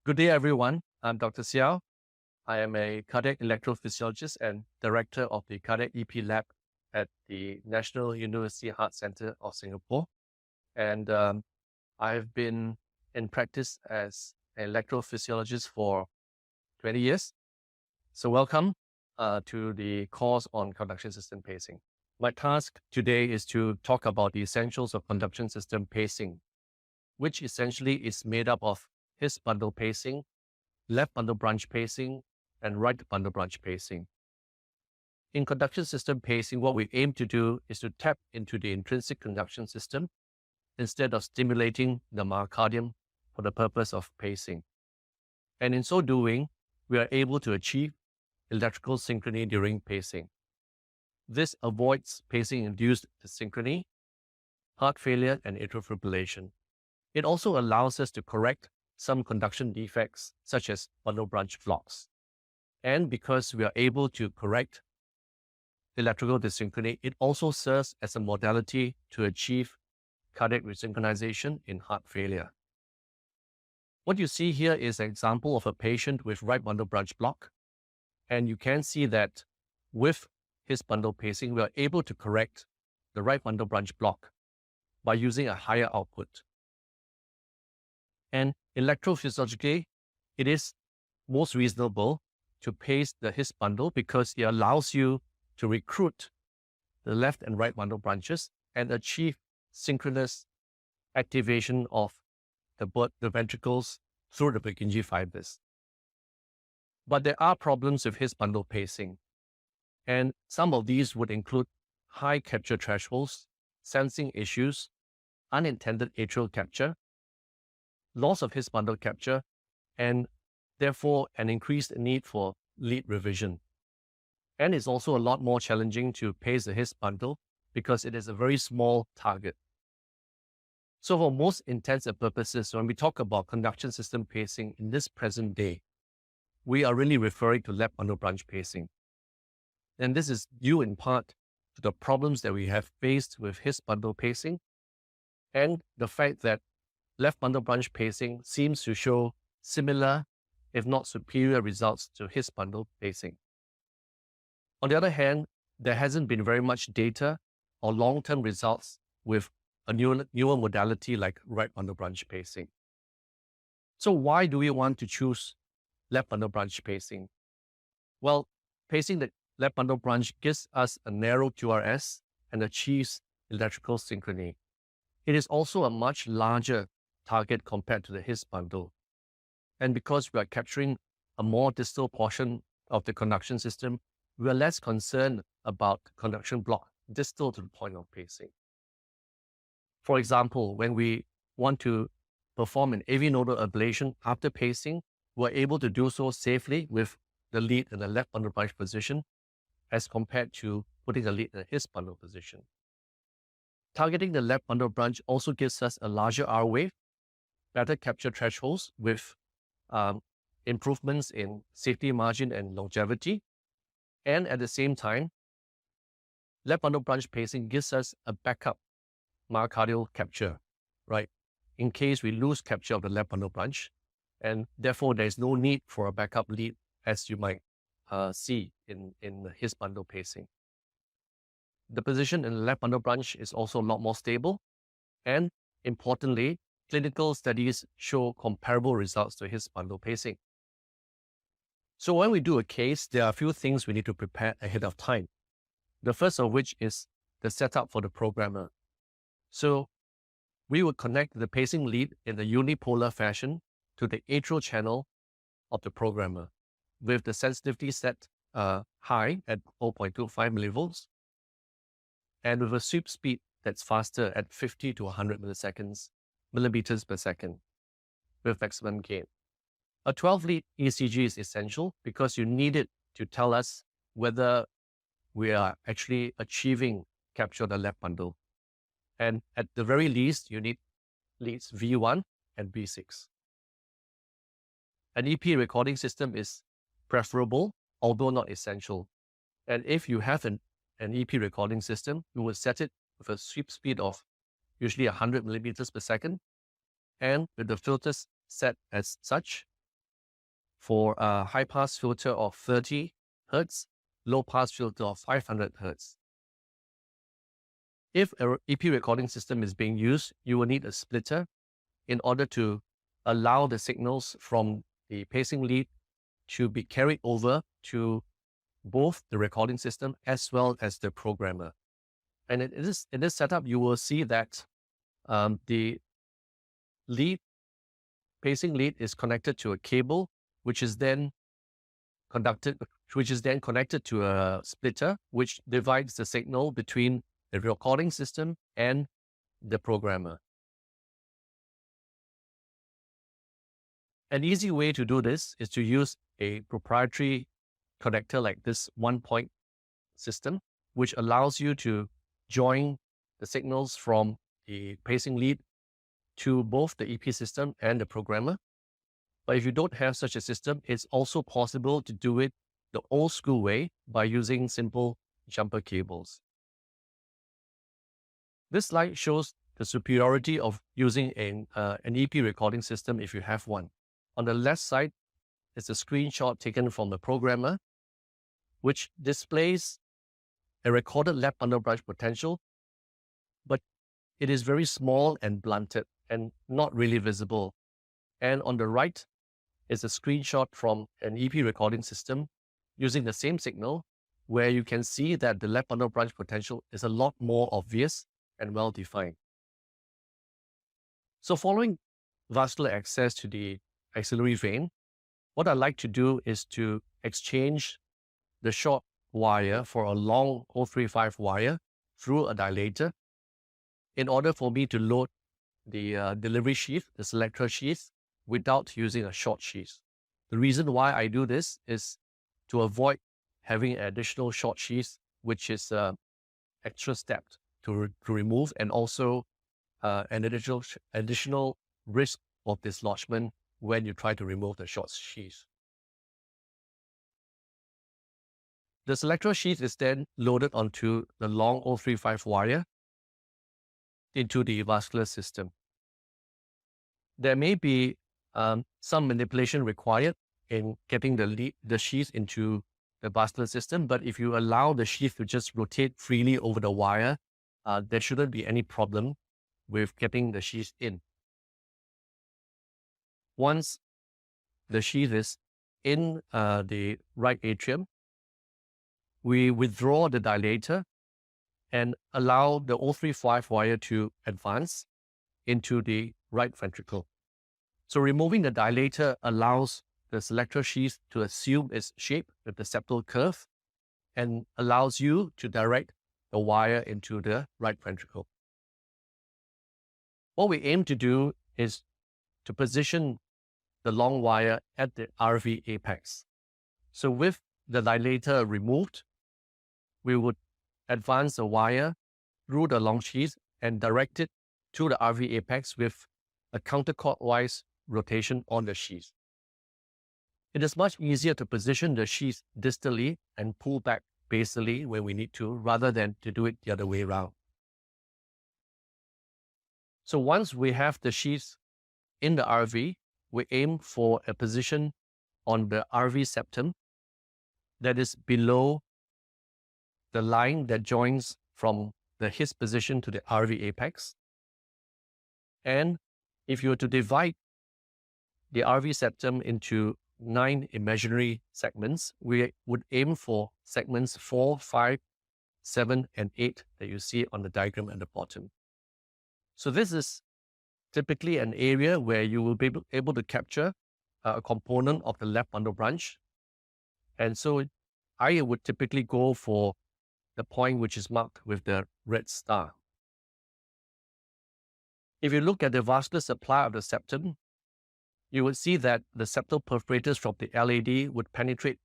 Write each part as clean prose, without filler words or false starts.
Good day, everyone. I'm Dr. Xiao. I am a cardiac electrophysiologist and director of the Cardiac EP Lab at the National University Heart Center of Singapore. And I've been in practice as an electrophysiologist for 20 years. So welcome to the course on conduction system pacing. My task today is to talk about the essentials of conduction system pacing, which essentially is made up of His bundle pacing, left bundle branch pacing, and right bundle branch pacing. In conduction system pacing, what we aim to do is to tap into the intrinsic conduction system instead of stimulating the myocardium for the purpose of pacing. And in so doing, we are able to achieve electrical synchrony during pacing. This avoids pacing-induced dyssynchrony, heart failure, and atrial fibrillation. It also allows us to correct some conduction defects, such as bundle branch flocks. And because we are able to correct electrical dyssynchrony, it also serves as a modality to achieve cardiac resynchronization in heart failure. What you see here is an example of a patient with right bundle branch block. And you can see that with His bundle pacing, we are able to correct the right bundle branch block by using a higher output. And electrophysiologically, it is most reasonable to pace the His bundle because it allows you to recruit the left and right bundle branches and achieve synchronous activation of the ventricles through the Purkinje fibers. But there are problems with His bundle pacing, and some of these would include high capture thresholds, sensing issues, unintended atrial capture, loss of His bundle capture, and therefore an increased need for lead revision. And it's also a lot more challenging to pace the His bundle because it is a very small target. So for most intents and purposes, when we talk about conduction system pacing in this present day, we are really referring to left bundle branch pacing. And this is due in part to the problems that we have faced with His bundle pacing and the fact that left bundle branch pacing seems to show similar, if not superior results to His bundle pacing. On the other hand, there hasn't been very much data or long-term results with a newer modality like right bundle branch pacing. So why do we want to choose left bundle branch pacing? Well, pacing the left bundle branch gives us a narrow QRS and achieves electrical synchrony. It is also a much larger target compared to the His bundle. And because we are capturing a more distal portion of the conduction system, we are less concerned about conduction block distal to the point of pacing. For example, when we want to perform an AV nodal ablation after pacing, we're able to do so safely with the lead in the left bundle branch position as compared to putting a lead in the His bundle position. Targeting the left bundle branch also gives us a larger R wave, better capture thresholds with improvements in safety margin and longevity. And at the same time, left bundle branch pacing gives us a backup myocardial capture, right? In case we lose capture of the left bundle branch, and therefore there is no need for a backup lead as you might see in His bundle pacing. The position in the left bundle branch is also a lot more stable, and importantly, clinical studies show comparable results to His bundle pacing. So when we do a case, there are a few things we need to prepare ahead of time. The first of which is the setup for the programmer. So we will connect the pacing lead in a unipolar fashion to the atrial channel of the programmer with the sensitivity set high at 0.25 millivolts and with a sweep speed that's faster at 50 to 100 millimeters per second with maximum gain. A 12-lead ECG is essential because you need it to tell us whether we are actually achieving capture of the left bundle. And at the very least, you need leads V1 and V6. An EP recording system is preferable, although not essential. And if you have an EP recording system, you will set it with a sweep speed of usually 100 millimeters per second, and with the filters set as such, for a high-pass filter of 30 Hertz, low-pass filter of 500 Hertz. If an EP recording system is being used, you will need a splitter in order to allow the signals from the pacing lead to be carried over to both the recording system as well as the programmer. And in this setup, you will see that the pacing lead is connected to a cable, which is then connected to a splitter, which divides the signal between the recording system and the programmer. An easy way to do this is to use a proprietary connector like this one-point system, which allows you to join the signals from the pacing lead to both the EP system and the programmer. But if you don't have such a system, it's also possible to do it the old school way by using simple jumper cables. This slide shows the superiority of using an EP recording system if you have one. On the left side is a screenshot taken from the programmer, which displays a recorded left bundle branch potential, but it is very small and blunted and not really visible. And on the right is a screenshot from an EP recording system using the same signal, where you can see that the left bundle branch potential is a lot more obvious and well-defined. So following vascular access to the axillary vein, what I like to do is to exchange the short wire for a long 035 wire through a dilator in order for me to load the delivery sheath, the selector sheath, without using a short sheath. The reason why I do this is to avoid having an additional short sheath, which is extra step to remove, and also an additional risk of dislodgement when you try to remove the short sheath. The selector sheath is then loaded onto the long 035 wire into the vascular system. There may be some manipulation required in getting the sheath into the vascular system, but if you allow the sheath to just rotate freely over the wire, there shouldn't be any problem with getting the sheath in. Once the sheath is in the right atrium, we withdraw the dilator and allow the 035 wire to advance into the right ventricle. So removing the dilator allows the selector sheath to assume its shape with the septal curve and allows you to direct the wire into the right ventricle. What we aim to do is to position the long wire at the RV apex. So with the dilator removed, we would advance the wire through the long sheath and direct it to the RV apex with a counterclockwise rotation on the sheath. It is much easier to position the sheath distally and pull back basally when we need to, rather than to do it the other way around. So once we have the sheath in the RV, we aim for a position on the RV septum that is below the line that joins from the his position to the RV apex. And if you were to divide the RV septum into 9 imaginary segments, we would aim for segments 4, 5, 7, and 8 that you see on the diagram at the bottom. So this is typically an area where you will be able to capture a component of the left bundle branch. And so I would typically go for the point which is marked with the red star. If you look at the vascular supply of the septum, you would see that the septal perforators from the LAD would penetrate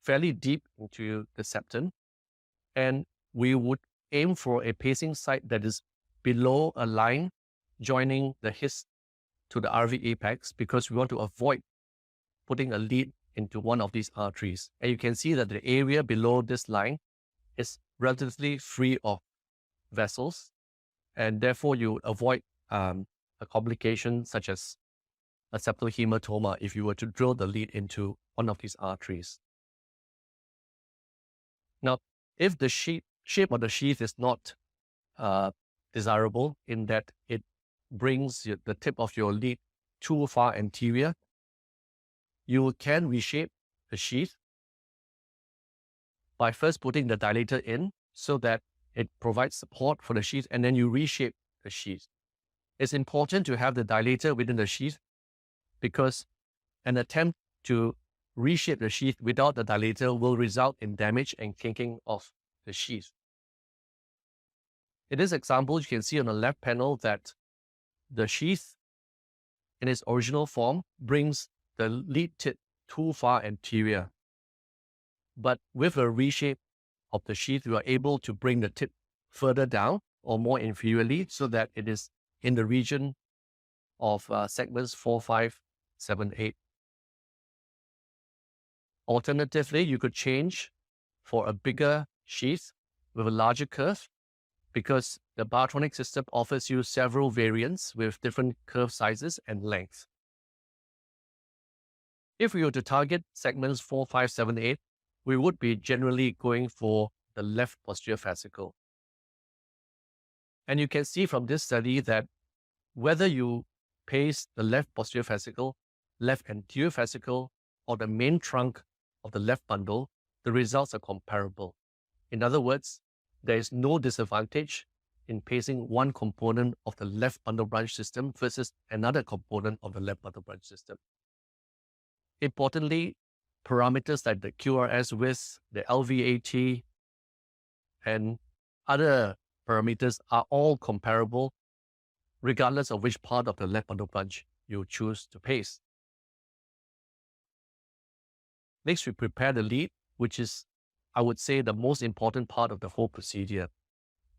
fairly deep into the septum, and we would aim for a pacing site that is below a line joining the his to the RV apex, because we want to avoid putting a lead into one of these arteries. And you can see that the area below this line is relatively free of vessels, and therefore you avoid a complication such as a septal hematoma if you were to drill the lead into one of these arteries. Now, if the shape of the sheath is not desirable in that it brings the tip of your lead too far anterior, you can reshape the sheath by first putting the dilator in so that it provides support for the sheath, and then you reshape the sheath. It's important to have the dilator within the sheath because an attempt to reshape the sheath without the dilator will result in damage and kinking of the sheath. In this example, you can see on the left panel that the sheath in its original form brings the lead tip too far anterior. But with a reshape of the sheath, you are able to bring the tip further down or more inferiorly so that it is in the region of segments 4, 5, 7, 8. Alternatively, you could change for a bigger sheath with a larger curve because the Biotronic system offers you several variants with different curve sizes and lengths. If we were to target segments 4, 5, 7, 8, we would be generally going for the left posterior fascicle. And you can see from this study that whether you pace the left posterior fascicle, left anterior fascicle, or the main trunk of the left bundle, the results are comparable. In other words, there is no disadvantage in pacing one component of the left bundle branch system versus another component of the left bundle branch system. Importantly, parameters like the QRS width, the LVAT, and other parameters are all comparable regardless of which part of the left bundle branch you choose to pace. Next, we prepare the lead, which is, I would say, the most important part of the whole procedure.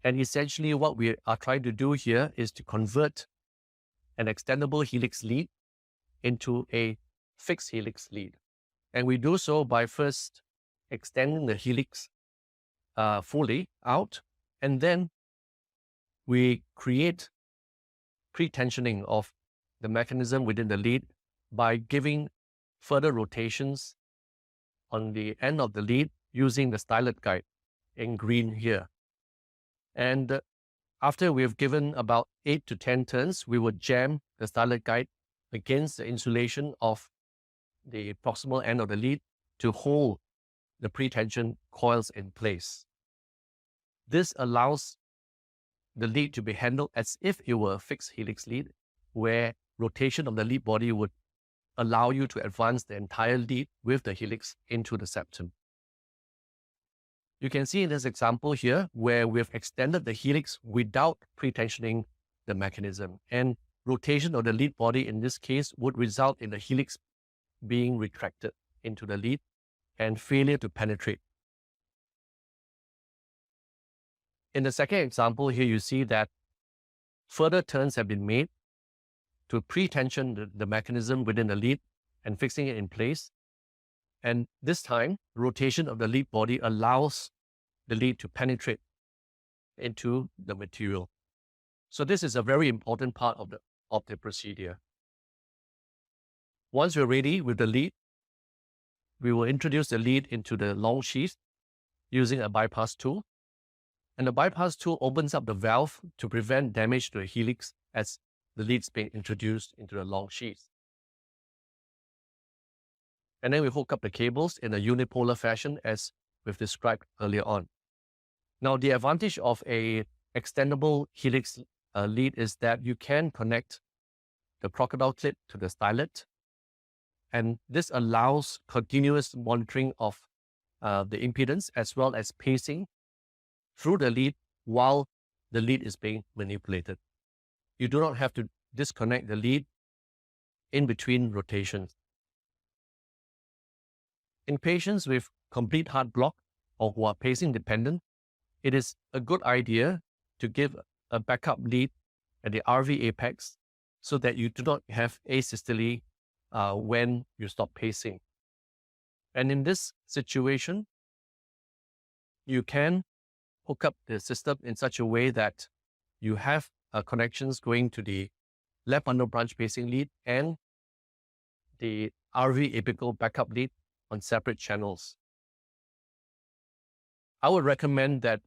And essentially what we are trying to do here is to convert an extendable helix lead into a fixed helix lead. And we do so by first extending the helix fully out, and then we create pre-tensioning of the mechanism within the lead by giving further rotations on the end of the lead using the stylet guide in green here. And after we've given about 8 to 10 turns, we would jam the stylet guide against the insulation of the proximal end of the lead to hold the pre-tension coils in place. This allows the lead to be handled as if it were a fixed helix lead, where rotation of the lead body would allow you to advance the entire lead with the helix into the septum. You can see in this example here where we've extended the helix without pre-tensioning the mechanism, and rotation of the lead body in this case would result in the helix being retracted into the lead and failure to penetrate. In the second example here, you see that further turns have been made to pre-tension the mechanism within the lead and fixing it in place. And this time, rotation of the lead body allows the lead to penetrate into the material. So this is a very important part of the procedure. Once we're ready with the lead, we will introduce the lead into the long sheath using a bypass tool. And the bypass tool opens up the valve to prevent damage to the helix as the lead's being introduced into the long sheath. And then we hook up the cables in a unipolar fashion as we've described earlier on. Now, the advantage of a extendable helix lead is that you can connect the crocodile clip to the stylet, and this allows continuous monitoring of the impedance as well as pacing through the lead while the lead is being manipulated. You do not have to disconnect the lead in between rotations. In patients with complete heart block or who are pacing dependent, it is a good idea to give a backup lead at the RV apex so that you do not have asystole when you stop pacing. And in this situation, you can hook up the system in such a way that you have connections going to the left bundle branch pacing lead and the RV apical backup lead on separate channels. I would recommend that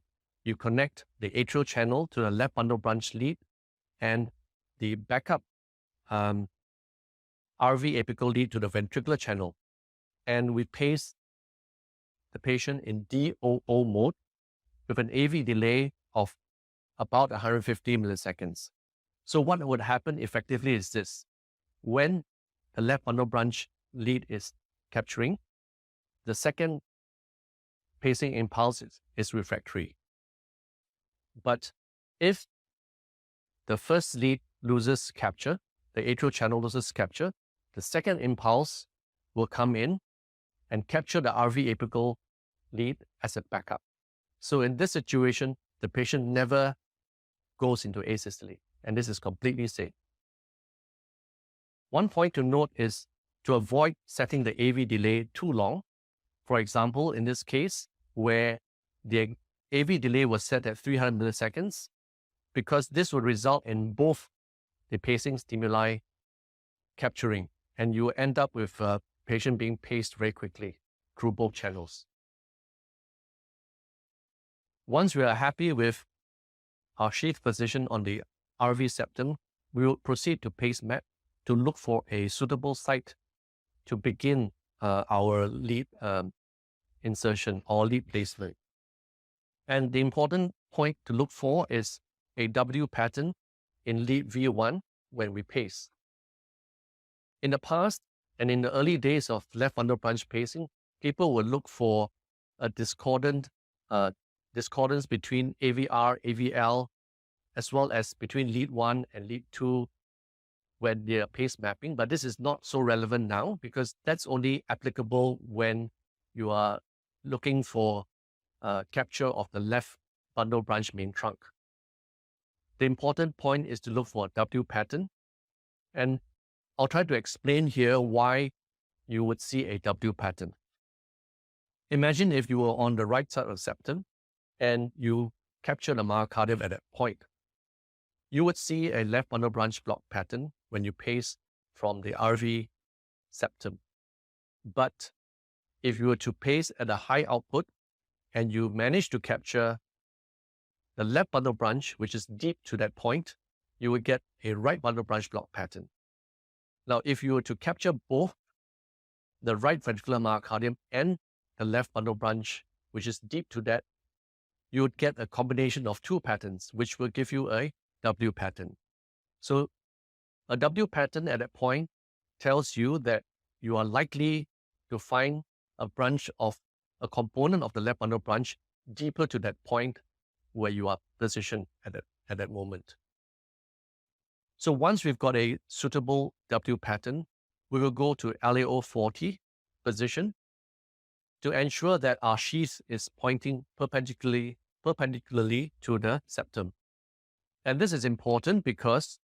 you connect the atrial channel to the left bundle branch lead and the backup RV apical lead to the ventricular channel. And we pace the patient in DOO mode with an AV delay of about 150 milliseconds. So what would happen effectively is this. When the left bundle branch lead is capturing, the second pacing impulse is refractory. But if the first lead loses capture, the atrial channel loses capture, the second impulse will come in and capture the RV apical lead as a backup. So in this situation, the patient never goes into asystole, and this is completely safe. One point to note is to avoid setting the AV delay too long. For example, in this case, where the AV delay was set at 300 milliseconds, because this would result in both the pacing stimuli capturing, and you end up with a patient being paced very quickly through both channels. Once we are happy with our sheath position on the RV septum, we will proceed to pace map to look for a suitable site to begin our lead insertion or lead placement. And the important point to look for is a W pattern in lead V1 when we pace. In the past and in the early days of left bundle branch pacing, people would look for a discordance between AVR, AVL, as well as between lead 1 and lead 2 when they are pace mapping. But this is not so relevant now because that's only applicable when you are looking for capture of the left bundle branch main trunk. The important point is to look for a W pattern. And I'll try to explain here why you would see a W pattern. Imagine if you were on the right side of the septum and you capture the myocardium at that point. You would see a left bundle branch block pattern when you pace from the RV septum. But if you were to pace at a high output and you manage to capture the left bundle branch, which is deep to that point, you would get a right bundle branch block pattern. Now, if you were to capture both the right ventricular myocardium and the left bundle branch, which is deep to that, you would get a combination of two patterns, which will give you a W pattern. So a W pattern at that point tells you that you are likely to find a branch of a component of the left bundle branch deeper to that point where you are positioned at that moment. So once we've got a suitable W pattern, we will go to LAO 40 position to ensure that our sheath is pointing perpendicularly to the septum. And this is important because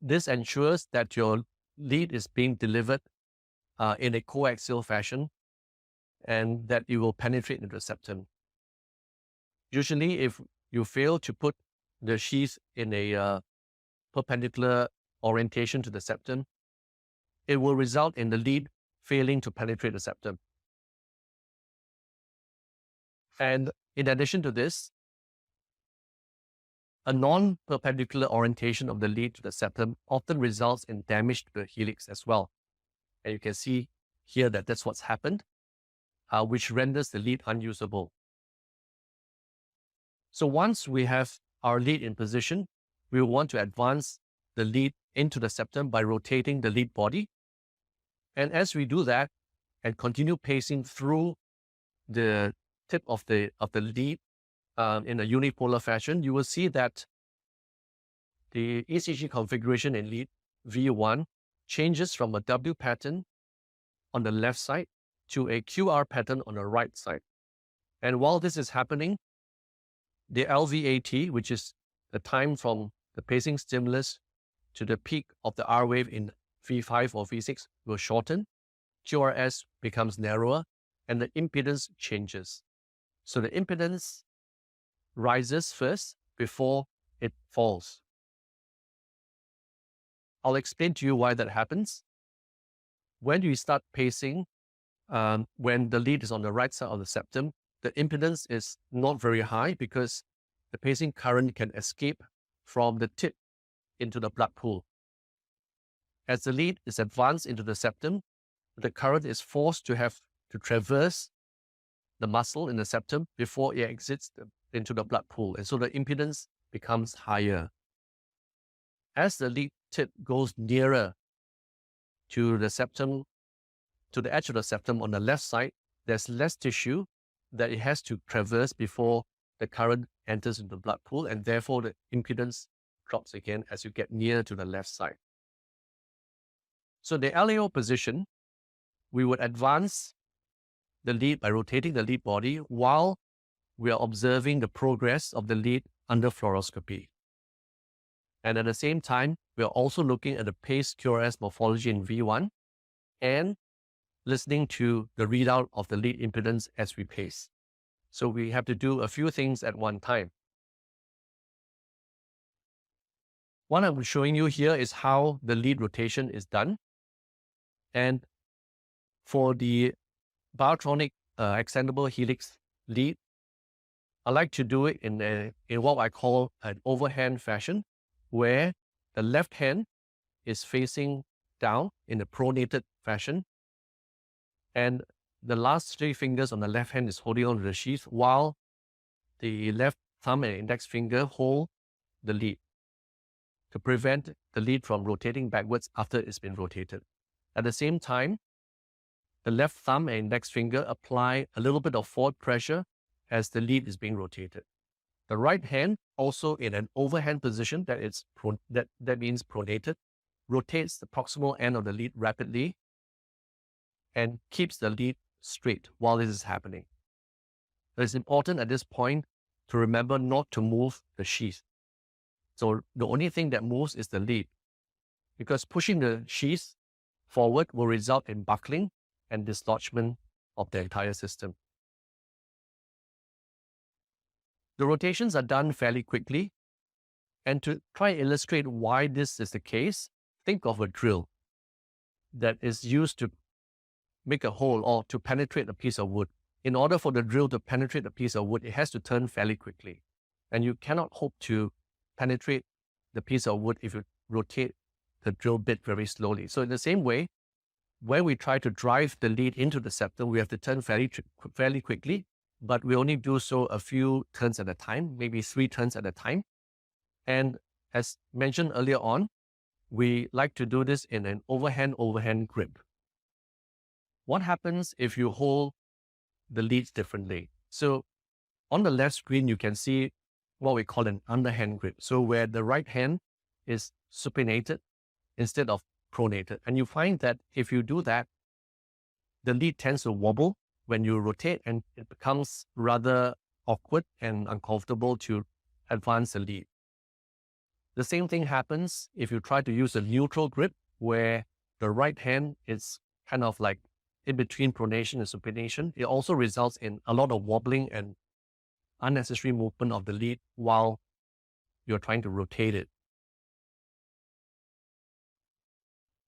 this ensures that your lead is being delivered in a coaxial fashion and that it will penetrate into the septum. Usually, if you fail to put the sheath in a perpendicular orientation to the septum, it will result in the lead failing to penetrate the septum. And in addition to this, a non-perpendicular orientation of the lead to the septum often results in damage to the helix as well. And you can see here that that's what's happened, which renders the lead unusable. So once we have our lead in position, we will want to advance the lead into the septum by rotating the lead body. And as we do that and continue pacing through the tip of the lead in a unipolar fashion, you will see that the ECG configuration in lead V1 changes from a W pattern on the left side to a QR pattern on the right side. And while this is happening, the LVAT, which is the time from the pacing stimulus to the peak of the R wave in V5 or V6 will shorten, QRS becomes narrower, and the impedance changes. So the impedance rises first before it falls. I'll explain to you why that happens. when you start pacing, when the lead is on the right side of the septum, the impedance is not very high because the pacing current can escape from the tip into the blood pool. As the lead is advanced into the septum, the current is forced to have to traverse the muscle in the septum before it exits into the blood pool. And so the impedance becomes higher. As the lead tip goes nearer to the septum, to the edge of the septum on the left side, there's less tissue that it has to traverse before the current enters into the blood pool, and therefore the impedance drops again as you get near to the left side. So the LAO position, we would advance the lead by rotating the lead body while we are observing the progress of the lead under fluoroscopy. And at the same time, we are also looking at the pace QRS morphology in V1 and listening to the readout of the lead impedance as we pace. So we have to do a few things at one time. What I'm showing you here is how the lead rotation is done. And for the biotronic extendable helix lead, I like to do it in what I call an overhand fashion, where the left hand is facing down in a pronated fashion, and the last 3 fingers on the left hand is holding on to the sheath, while the left thumb and index finger hold the lead to prevent the lead from rotating backwards after it's been rotated. At the same time, the left thumb and index finger apply a little bit of forward pressure as the lead is being rotated. The right hand, also in an overhand position, that means pronated, rotates the proximal end of the lead rapidly and keeps the lead straight while this is happening. It's important at this point to remember not to move the sheath. So the only thing that moves is the lead, because pushing the sheath forward will result in buckling and dislodgement of the entire system. The rotations are done fairly quickly. And to try and illustrate why this is the case, think of a drill that is used to make a hole or to penetrate a piece of wood. In order for the drill to penetrate a piece of wood, it has to turn fairly quickly. And you cannot hope to penetrate the piece of wood if you rotate the drill bit very slowly. So in the same way, when we try to drive the lead into the septum, we have to turn fairly quickly, but we only do so a few turns at a time, maybe 3 turns at a time. And as mentioned earlier on, we like to do this in an overhand grip. What happens if you hold the leads differently? So on the left screen, you can see what we call an underhand grip. So where the right hand is supinated instead of pronated. And you find that if you do that, the lead tends to wobble when you rotate, and it becomes rather awkward and uncomfortable to advance the lead. The same thing happens if you try to use a neutral grip, where the right hand is kind of like in between pronation and supination. It also results in a lot of wobbling and unnecessary movement of the lead while you're trying to rotate it.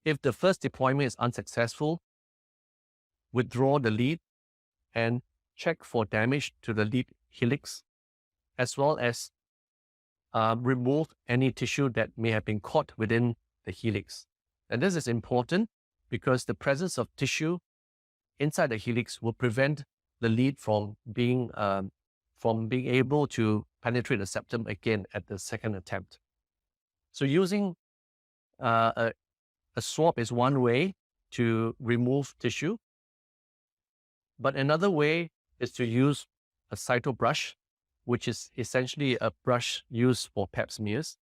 If the first deployment is unsuccessful, withdraw the lead and check for damage to the lead helix, as well as remove any tissue that may have been caught within the helix. And this is important because the presence of tissue inside the helix will prevent the lead from being able to penetrate the septum again at the second attempt. So using a swab is one way to remove tissue, but another way is to use a cyto brush, which is essentially a brush used for pap smears.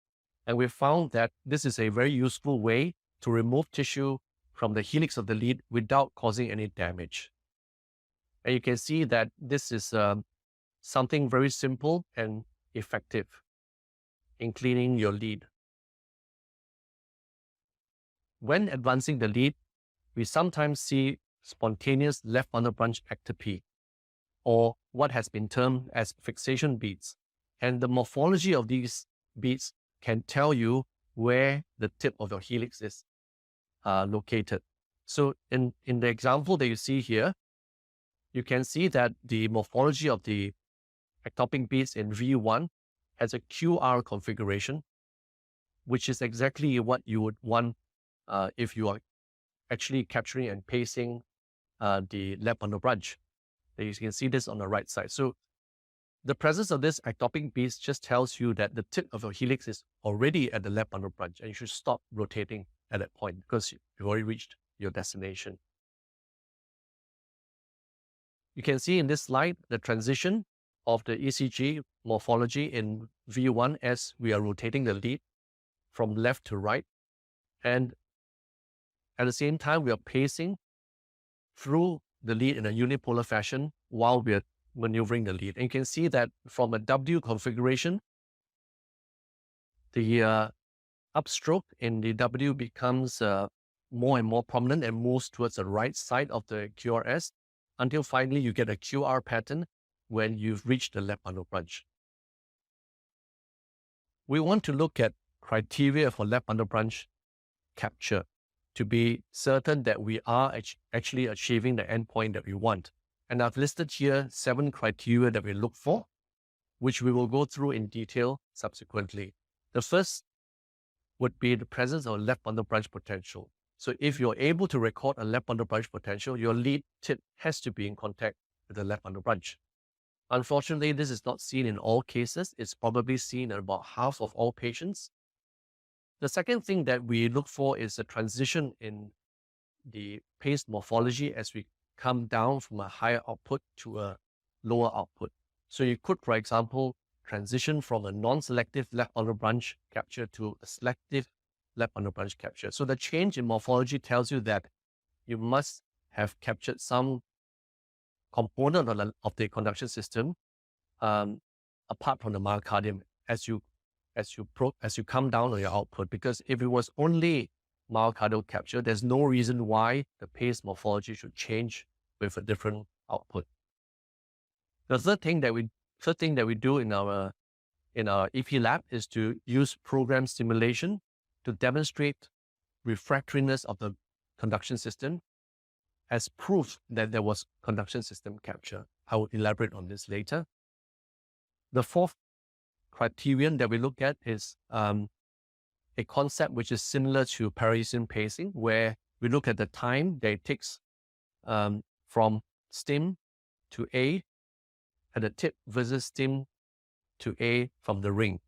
And we found that this is a very useful way to remove tissue from the helix of the lead without causing any damage. And you can see that this is something very simple and effective in cleaning your lead. When advancing the lead, we sometimes see spontaneous left bundle branch ectopy, or what has been termed as fixation beads. And the morphology of these beads can tell you where the tip of your helix is located. So in the example that you see here, you can see that the morphology of the ectopic beads in V1 has a QR configuration, which is exactly what you would want if you are actually capturing and pasting the left bundle branch. You can see this on the right side. So the presence of this ectopic beads just tells you that the tip of your helix is already at the left bundle branch, and you should stop rotating at that point because you've already reached your destination. You can see in this slide the transition of the ECG morphology in V1 as we are rotating the lead from left to right. And at the same time, we are pacing through the lead in a unipolar fashion while we are maneuvering the lead. And you can see that from a W configuration, the upstroke in the W becomes more and more prominent and moves towards the right side of the QRS until finally you get a QR pattern when you've reached the left bundle branch. We want to look at criteria for left bundle branch capture to be certain that we are actually achieving the endpoint that we want. And I've listed here 7 criteria that we look for, which we will go through in detail subsequently. The first would be the presence of left bundle branch potential. So if you're able to record a left bundle branch potential, your lead tip has to be in contact with the left bundle branch. Unfortunately, this is not seen in all cases. It's probably seen in about half of all patients. The second thing that we look for is a transition in the paste morphology as we come down from a higher output to a lower output. So you could, for example, transition from a non-selective left bundle branch capture to a selective left bundle branch capture. So the change in morphology tells you that you must have captured some component of the conduction system apart from the myocardium as you come down on your output. Because if it was only myocardial capture, there's no reason why the paste morphology should change with a different output. The third thing that we do in our EP lab is to use program simulation to demonstrate refractoriness of the conduction system as proof that there was conduction system capture. I will elaborate on this later. The fourth criterion that we look at is a concept which is similar to Parisian pacing, where we look at the time that it takes from stim to A at the tip versus stim to A from the ring.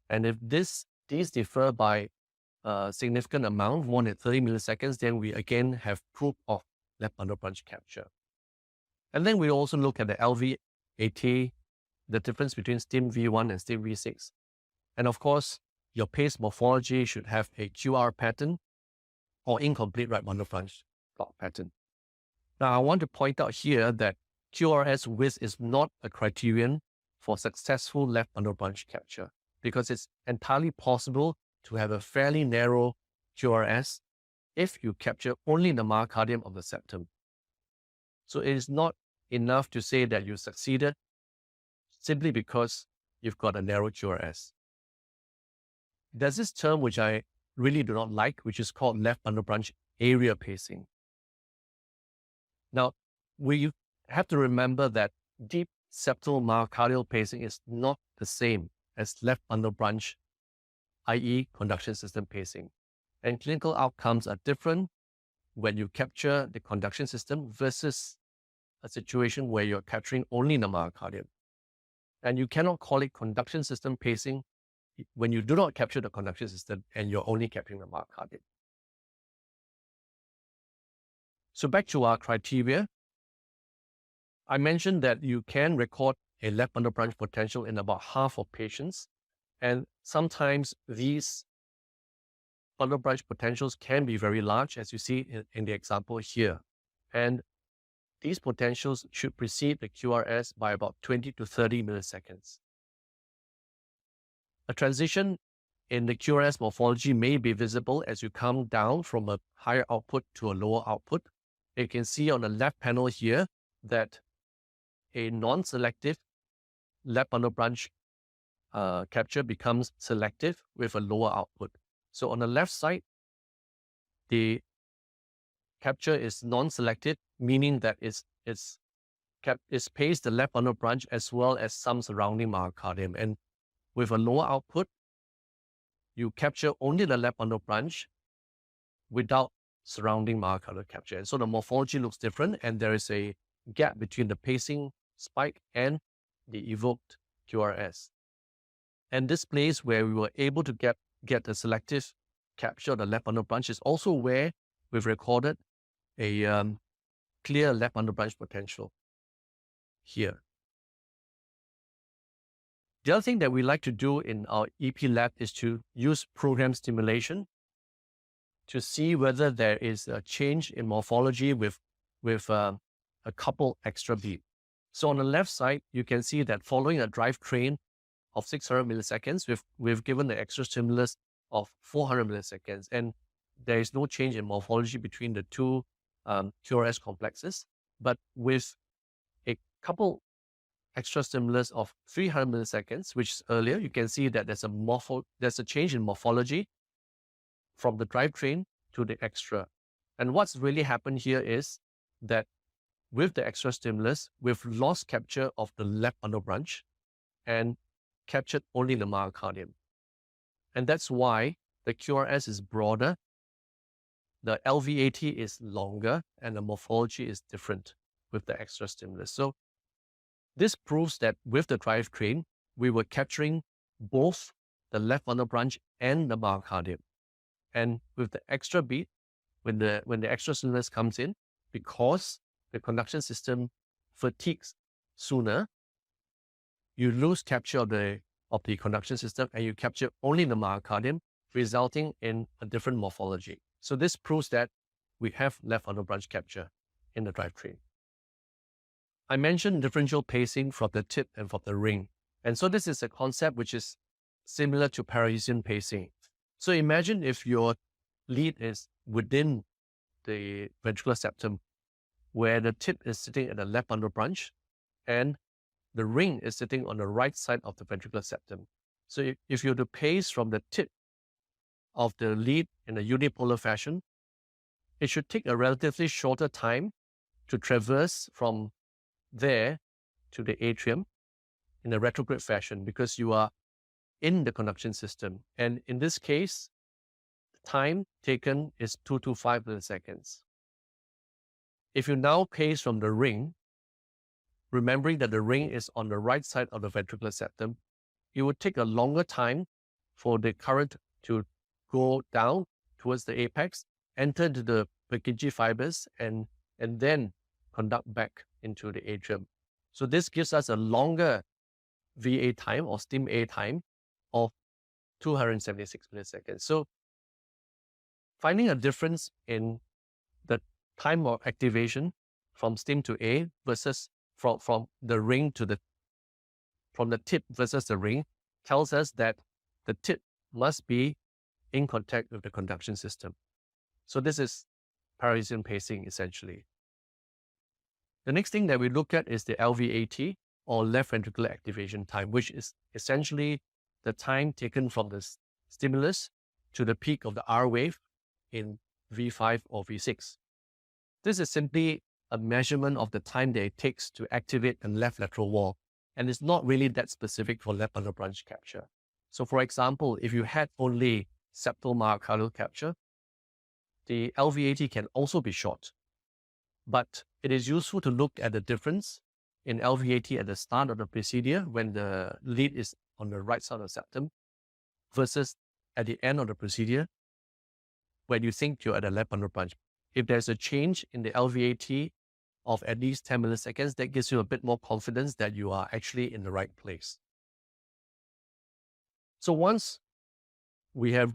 And if these differ by a significant amount, more than 30 milliseconds, then we again have proof of left bundle branch capture. And then we also look at the LVAT, the difference between stim V1 and stim V6. And of course, your paste morphology should have a QR pattern or incomplete right bundle branch block pattern. Now, I want to point out here that QRS width is not a criterion for successful left bundle branch capture, because it's entirely possible to have a fairly narrow QRS if you capture only the myocardium of the septum. So it is not enough to say that you succeeded simply because you've got a narrow QRS. There's this term which I really do not like, which is called left bundle branch area pacing. Now, we have to remember that deep septal myocardial pacing is not the same as left bundle branch, i.e. conduction system pacing. And clinical outcomes are different when you capture the conduction system versus a situation where you're capturing only the myocardium. And you cannot call it conduction system pacing when you do not capture the conduction system and you're only capturing the myocardium. So back to our criteria. I mentioned that you can record a left bundle branch potential in about half of patients. And sometimes these bundle branch potentials can be very large, as you see in the example here. And these potentials should precede the QRS by about 20 to 30 milliseconds. A transition in the QRS morphology may be visible as you come down from a higher output to a lower output. You can see on the left panel here that a non-selective left bundle branch capture becomes selective with a lower output. So on the left side, the capture is non-selective, meaning that it's paced the left bundle branch as well as some surrounding myocardium. And with a lower output, you capture only the left bundle branch without surrounding myocardial capture. And so the morphology looks different, and there is a gap between the pacing spike and the evoked QRS. And this place where we were able to get the selective capture of the left bundle branch is also where we've recorded a clear left bundle branch potential here. The other thing that we like to do in our EP lab is to use program stimulation to see whether there is a change in morphology with a couple extra beats. So on the left side, you can see that following a drivetrain of 600 milliseconds, we've given the extra stimulus of 400 milliseconds, and there is no change in morphology between the two QRS complexes. But with a couple extra stimulus of 300 milliseconds, which is earlier, you can see that there's a change in morphology from the drivetrain to the extra. And what's really happened here is that with the extra stimulus, we've lost capture of the left bundle branch and captured only the myocardium. And that's why the QRS is broader, the LVAT is longer, and the morphology is different with the extra stimulus. So this proves that with the drivetrain, we were capturing both the left bundle branch and the myocardium. And with the extra beat, when the extra stimulus comes in, because the conduction system fatigues sooner, you lose capture of the conduction system and you capture only the myocardium, resulting in a different morphology. So this proves that we have left bundle branch capture in the drivetrain. I mentioned differential pacing from the tip and from the ring. And so this is a concept which is similar to Parisian pacing. So imagine if your lead is within the ventricular septum, where the tip is sitting at the left bundle branch and the ring is sitting on the right side of the ventricular septum. So if you were to pace from the tip of the lead in a unipolar fashion, it should take a relatively shorter time to traverse from there to the atrium in a retrograde fashion because you are in the conduction system. And in this case, the time taken is 2 to 5 milliseconds. If you now pace from the ring, remembering that the ring is on the right side of the ventricular septum, it would take a longer time for the current to go down towards the apex, enter into the Purkinje fibers, and then conduct back into the atrium. So this gives us a longer VA time or stim A time of 276 milliseconds. So finding a difference in the time of activation from stim to A versus from the ring to from the tip versus the ring tells us that the tip must be in contact with the conduction system. So this is Parisian pacing essentially. The next thing that we look at is the LVAT, or left ventricular activation time, which is essentially the time taken from the stimulus to the peak of the R wave in V5 or V6. This is simply a measurement of the time that it takes to activate the left lateral wall, and it's not really that specific for left bundle branch capture. So for example, if you had only septal myocardial capture, the LVAT can also be short. But it is useful to look at the difference in LVAT at the start of the procedure when the lead is on the right side of the septum versus at the end of the procedure when you think you're at the left bundle branch. If there's a change in the LVAT of at least 10 milliseconds, that gives you a bit more confidence that you are actually in the right place. So once we have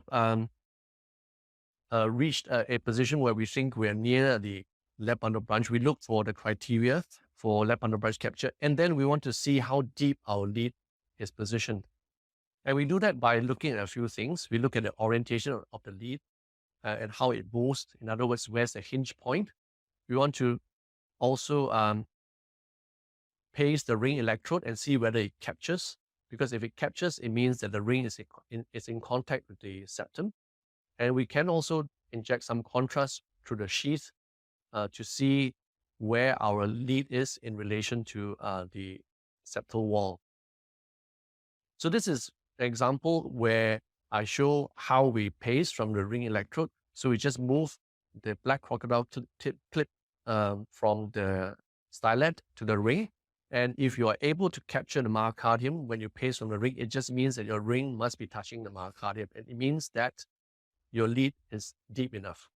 reached a position where we think we're near the left bundle branch, we look for the criteria for left bundle branch capture, and then we want to see how deep our lead is positioned. And we do that by looking at a few things. We look at the orientation of the lead and how it moves. In other words, where's the hinge point? We want to also pace the ring electrode and see whether it captures, because if it captures, it means that the ring is in contact with the septum. And we can also inject some contrast through the sheath to see where our lead is in relation to the septal wall. So this is an example where I show how we paste from the ring electrode. So we just move the black crocodile clip from the stylet to the ring. And if you are able to capture the myocardium when you paste from the ring, it just means that your ring must be touching the myocardium. And it means that your lead is deep enough.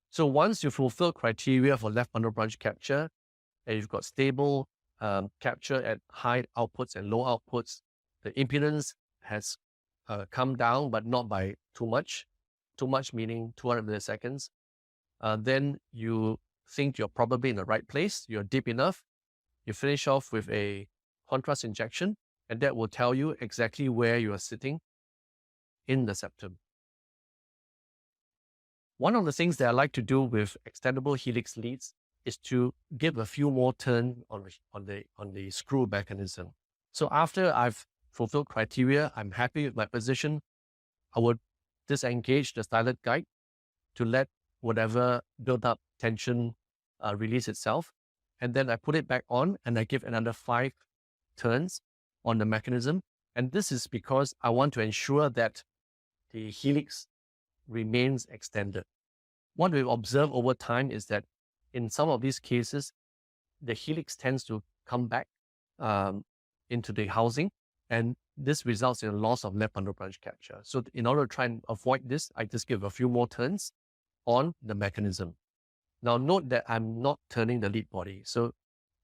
So once you fulfill criteria for left bundle branch capture, and you've got stable capture at high outputs and low outputs, the impedance has come down, but not by too much. Too much meaning 200 milliseconds. Then you think you're probably in the right place, you're deep enough. You finish off with a contrast injection, and that will tell you exactly where you are sitting in the septum. One of the things that I like to do with extendable helix leads is to give a few more turns on the screw mechanism. So after I've fulfilled criteria, I'm happy with my position, I would disengage the stylet guide to let whatever built up tension release itself. And then I put it back on and I give another 5 turns on the mechanism. And this is because I want to ensure that the helix remains extended. What we've observed over time is that in some of these cases, the helix tends to come back into the housing, and this results in a loss of left bundle branch capture. So in order to try and avoid this, I just give a few more turns on the mechanism. Now note that I'm not turning the lead body. So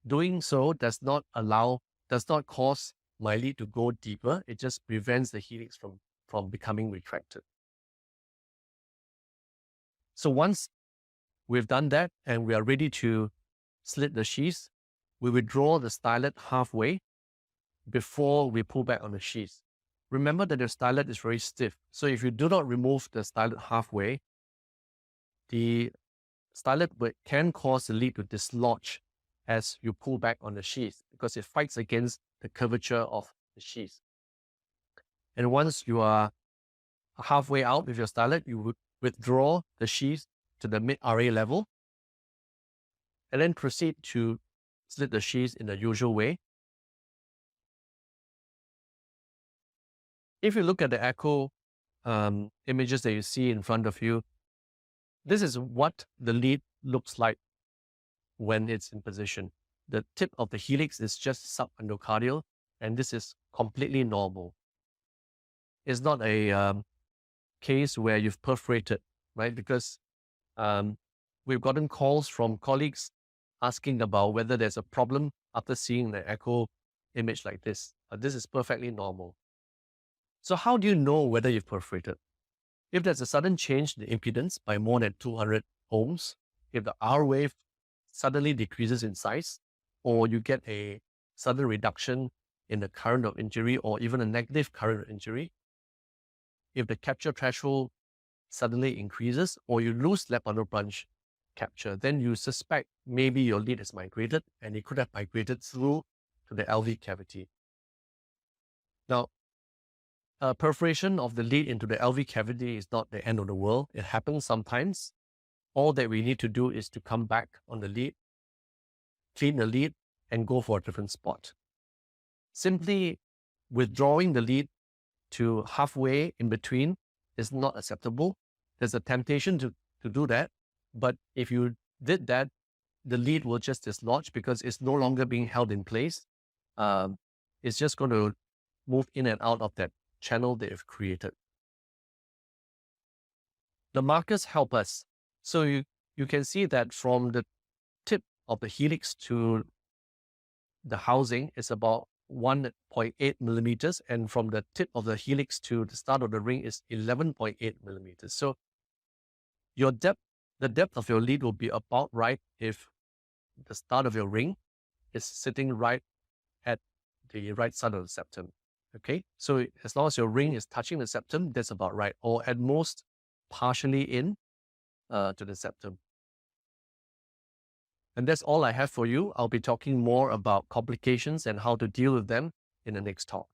doing so does not cause my lead to go deeper. It just prevents the helix from becoming retracted. So once we've done that and we are ready to slit the sheath, we withdraw the stylet halfway before we pull back on the sheath. Remember that the stylet is very stiff. So if you do not remove the stylet halfway, the stylet can cause the lead to dislodge as you pull back on the sheath because it fights against the curvature of the sheath. And once you are halfway out with your stylet, you would withdraw the sheath to the mid-RA level and then proceed to slit the sheath in the usual way. If you look at the echo images that you see in front of you, this is what the lead looks like when it's in position. The tip of the helix is just subendocardial, and this is completely normal. It's not a case where you've perforated, right? Because we've gotten calls from colleagues asking about whether there's a problem after seeing the echo image like this. This is perfectly normal. So how do you know whether you've perforated? If there's a sudden change in the impedance by more than 200 ohms, if the R wave suddenly decreases in size, or you get a sudden reduction in the current of injury or even a negative current of injury, if the capture threshold suddenly increases, or you lose left bundle branch capture, then you suspect maybe your lead has migrated and it could have migrated through to the LV cavity. Now, perforation of the lead into the LV cavity is not the end of the world. It happens sometimes. All that we need to do is to come back on the lead, clean the lead, and go for a different spot. Simply withdrawing the lead to halfway in between is not acceptable. There's a temptation to do that, but if you did that, the lead will just dislodge because it's no longer being held in place. It's just going to move in and out of that channel that you've created. The markers help us. So you can see that from the tip of the helix to the housing is about 1.8 millimeters, and from the tip of the helix to the start of the ring is 11.8 millimeters. So your depth, the depth of your lead will be about right if the start of your ring is sitting right at the right side of the septum. Okay, so as long as your ring is touching the septum, that's about right, or at most partially in to the septum. And that's all I have for you. I'll be talking more about complications and how to deal with them in the next talk.